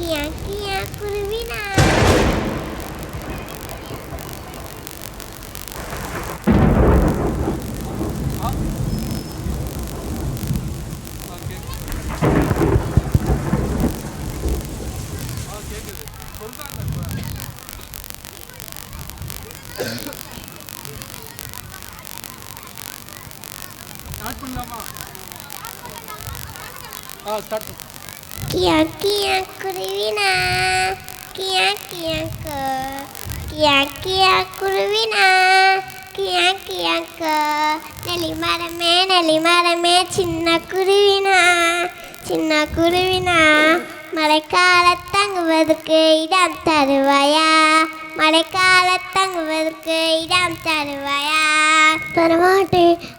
கியா கியா குருவினா கியா கியா குருவினா கியா கியா கியா கியா குருவினா கியா கியா நெலி மரமே சின்ன குருவினா மழைக்கால தங்குவதற்கு இடம் தருவாயா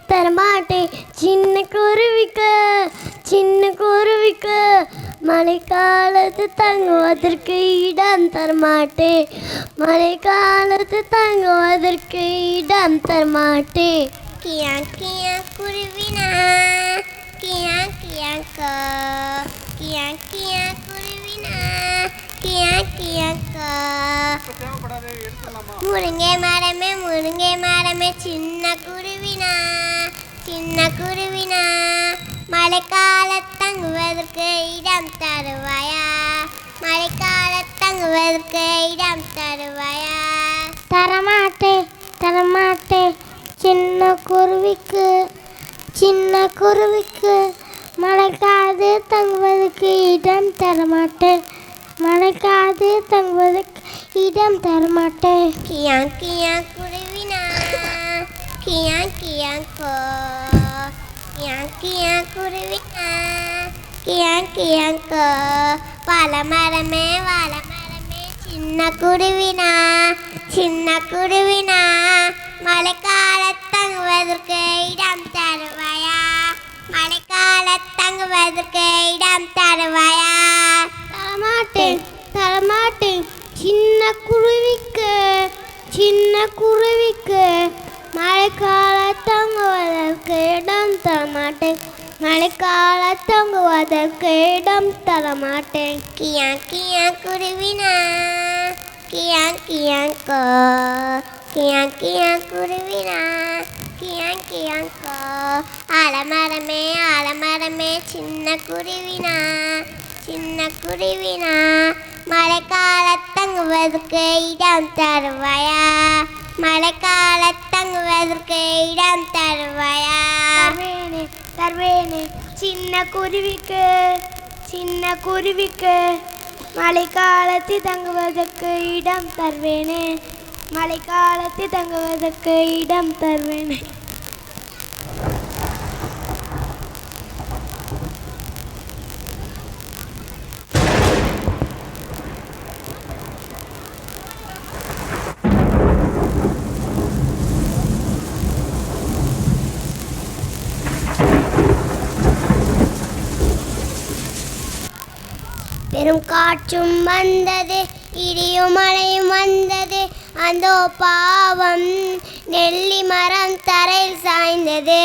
தரமாட்டே சின்ன குருவிக்கு மழைக்காலத்து தங்குவதற்கு இடம் தரமாட்டே கியா கியா குருவினா கியா கியா குருவினா கியா முருங்கை மரமே சின்ன குருவினா மழைக்கால தங்குவதற்கு இடம் தருவாயா தரமாட்டே சின்ன குருவிக்கு மழைக்காது தங்குவதற்கு இடம் தரமாட்டே கியா கியா குருவினா கியா கியா குருவினா வாழை மரமே சின்ன குருவினா மழைக்கால தங்குவதற்கு இடம் தருவாயா தரமாட்டேன் சின்ன குருவிக்கு மழைக்கால தங்குவதற்கு இடம் தரமாட்டேன் கியா கியா குருவினா கியா குருவினா ஆலமரமே சின்ன குருவினா மழைக்கால தங்குவதற்கு இடம் தருவாயா தருவேனே சின்ன குருவிக்கு மழைக்காலத்து தங்குவதற்கு இடம் தருவேனே பெரும் காற்றும் வந்தது இடியும் மழையும் வந்தது அந்தோ பாவம் நெல்லி மரம் தரையில் சாய்ந்தது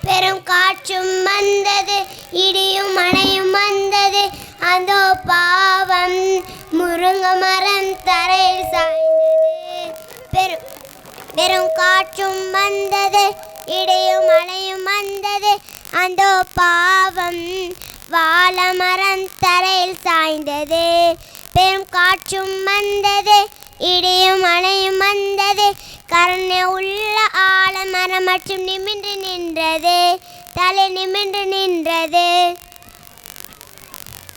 பெரும் காற்றும் வந்தது இடியும் மழையும் வந்தது அந்தோ பாவம் முருங்கை மரம் தரையில் சாய்ந்தது பெரும் காற்றும் வந்தது இடியும் மழையும் வந்தது அந்தோ பாவம் வாழை மரம் தரையில் சாய்ந்தது பெரும் காற்றும் வந்தது இடியும் மழையும் வந்தது கருணை உள்ள ஆலமரம் மற்றும் நிமிர்ந்து நின்றது தலை நிமிர்ந்து நின்றது